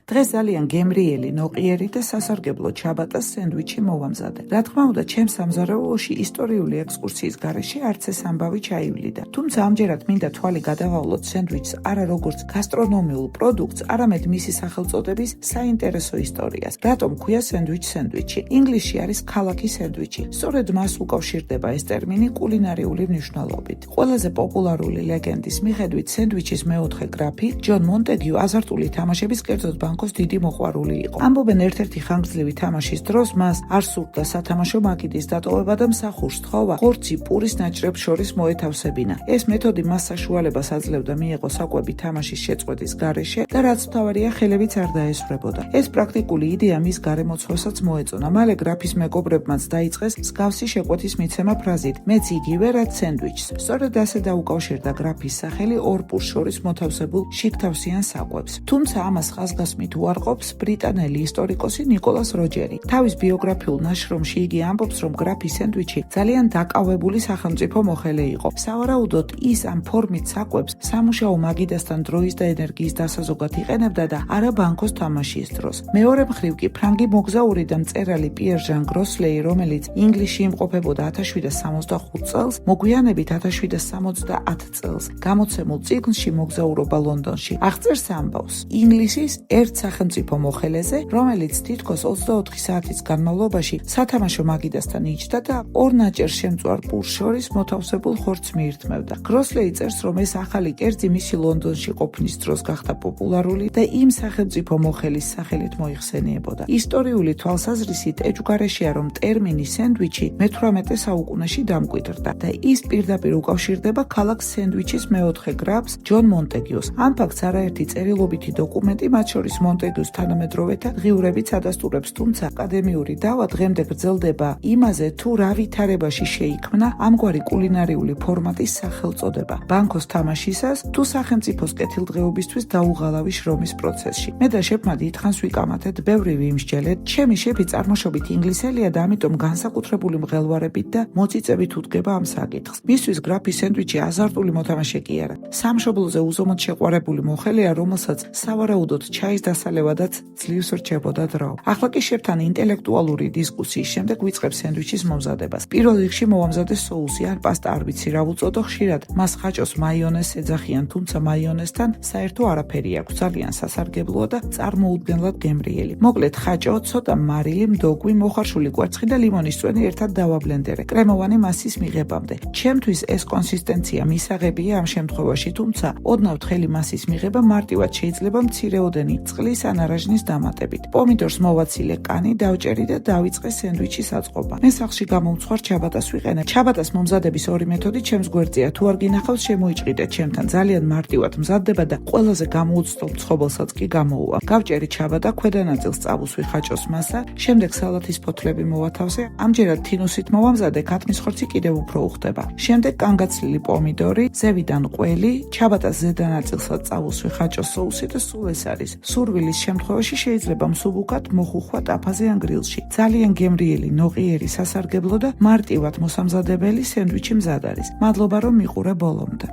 დღეს ძალიან გემრიელი, ნოყიერი და სასარგებლო ჩაბატას სენდვიჩი მოვამზადე. რა თქმა უნდა, ჩემს სამზარეულოში ისტორიული ექსკურსიის გარეშე არც ეს ამბავი ჩაივლიდა. თუმცა ამჯერად მინდა თვალი გადავავლოთ სენდვიჩს არა როგორც გასტრონომიულ პროდუქტს, არამედ მისი სახელწოდების საინტერესო ისტორიას. რატომ ქვია სენდვიჩი? ინგლისში არის ქალაქი სენდვიჩი. სწორედ მას უკავშირდება ეს ტერმინი კულინარიული მნიშვნელობით. ყველაზე პოპულარული ლეგენდის მიხედვით სენდვიჩის მეოთხე გრაფი, ჯონ მონტეგიუ აზარტული თამაშების, კერძოდ ბანკოს დიდი მოყვარული იყო. ამბობენ ერთ-ერთი ხანგრძლივი თამაშის დროს მას არ სურდა სათამაშო მაგიდის დატოვება და მსახურს თხოვა ხორცი პურის ნაჭრებს შორის მოეთავსებინა. ეს მეთოდი მას საშუალებას აძლევდა მიეღო საკვები თამაშის შეწყვეტის გარეშე და რაც მთავარია, ხელებიც არ დაესწრებოდა. ეს პრაქტიკული იდეა მის გარემოცვასაც მოეწონა. მალე გრაფის მეგობრებმაც დაიწყეს მსგავსი შეკვეთის მიცემა ფრაზით „მეც იგივე რაც სენდვიჩს“. სწორედ ასე დაუკავშირდა გრაფის სახელი ორ პურს შორის მოთავსებულ შიგთავსიან საკვებს. თუმცა ამას ხაზგასმით უარყოფს ბრიტანელი ისტორიკოსი ნიკოლას როჯერი. თავის ბიოგრაფიულ ნაშრომში იგი ამბობს, რომ გრაფი სენდვიჩი ძალიან დაკავებული სახელმწიფო მოხელე იყო. სავარაუდოდ ის ამ ფორმით საკვებს სამუშაო მაგიდასთან დროის და ენერგიის დასაზოგად იყენებდა და არა ბანკოს თამაშის დროს. მეორე მხრივ კი ფრანგი მოგზაური და მწერალი პიერ ჟან გროსლეი, რომელიც ინგლისში იმყოფებოდა 1765 წელს, მოგვიანებით 1770 წელს გამოცემულ წიგნში „მოგზაურობა ლონდონში“ აღწერს ამბავს ინგლისის ერთ სახელმწიფო მოხელეზე, რომელიც თითქოს 24 საათის განმავლობაში სათამაშო მაგიდასთან იჯდა და ორ ნაჭერ შემწვარ პურს შორის მოთავსებულ ხორცს მიირთმევდა. გროსლეი წერს, რომ ეს ახალი კერძი მისი ლონდონში ყოფნის დროს გახდა პოპულარული და იმ სახელმწიფო მოხელის სახელით მოიხსენიებოდა. ისტორიული თვალსაზრისით ეჭვგარეშეა, რომ ტერმინი სენდვიჩი მე-18 საუკუნეში დამკვიდრდა და ის პირდაპირ უკავშირდება ქალაქ სენდვიჩის მეოთხე გრაფს ჯონ მონტეგიუს. ამ ფაქტს არაერთი წერილობითი დოკუმენტი, მათ შორის მონტეგიუს თანამედროვეთა დღიურებიც ადასტურებს, თუმცა აკადემიური დავა დღემდე გრძელდება იმაზე, თუ რა ვითარებაში შეიქმნა ამგვარი კულინარიული ფორმატის სახელწოდება ბანკოს თამაშისას თუ სახელმწიფოს კეთილდღეობისთვის დაუღალავი შრომის პროცესში. მე და შეფმა დიდხანს ვიკამათეთ, ბევრი ვიმსჯელეთ. ჩემი შეფი წარმოშობით ინგლისელია და ამიტომ განსაკუთრებული მღელვარებით და მოწიწებით უდგება ამ საკითხს. მისთვის გრაფის სენდვიჩი აზარტული მოთამაშე კი არა. სამშობლოზე უზომოდ შეყვარებული მოხელეა, რომელსაც სავარაუდოდ ჩაის დასალევადაც ძლივს რჩებოდა დრო. ახლა კი შეფთან ინტელექტუალური დისკუსიის შემდეგ ვიწყებ სენდვიჩის მომზადებას. პირველ რიგში მოვამზადე სოუსი ან პასტა, არ ვიცი რა ვუწოდო, ხშირად მას ხაჭოს მაიონეზს ეძახიან, თუმცა მაიონეზთან საერთო არაფერი აქვს. ძალიან სასარგებლოა და წარმოუდგენლად გემრიელი. მოკლედ ხაჭო, ცოტა მარილი, მდოგვი, მოხარშული კვერცხი და ლიმონის წვენი ერთად დავაბლენდერე კრემოვანი მასის მიღებამდე. ჩემთვის ეს კონსისტენცია მისაღებია ამ შემთხვევაში, თუმცა ოდნავ თხელი მასის მიღება მარტივად შეიძლება მცირეოდენი წყლის ან არაჟნის დამატებით. პომიდორს მოვაცილე კანი, დავჭერი და დავიწყე სენდვიჩის აწყობა. მე სახლში გამომცხვარ ჩაბატას ვიყენებ. ჩაბატას მომზადების ორი მეთოდი ჩემს გვერდზეა. თუ არ გინახავს, შემოიჭრიდეთ ჩემთან. ძალიან მარტივად მზადდება და ყველაზე გამოუცდელ მცხოვრებელსაც კი გამოუვა. გავჭერი ჩაბატა, ქვედა ნაწილს წავუსვი ხაჭოს მასა, შემდეგ სალათის ფოთლები მოვათავსე. ამჯერად თინუსით მოვამზადე, ქათმის ხორცი კიდევ უფრო უხდება. შემდეგ კანგაცლილი პომიდორი, ზევიდან ყველი, ჩაბატას ზედა ნაწილსაც წავუსვი ხაჭოს სოუსი და სულ ეს არის. სურვილის შემთხვევაში შეიძლება მსუბუქად მოხუხვა ტაფაზე ან გრილში. ძალიან გემრიელი, ნოყიერი, სასარგებლო და მარტივად მოსამზადებელი სენდვიჩი მზად არის. მადლობა რომ მიყურე ბოლომდე.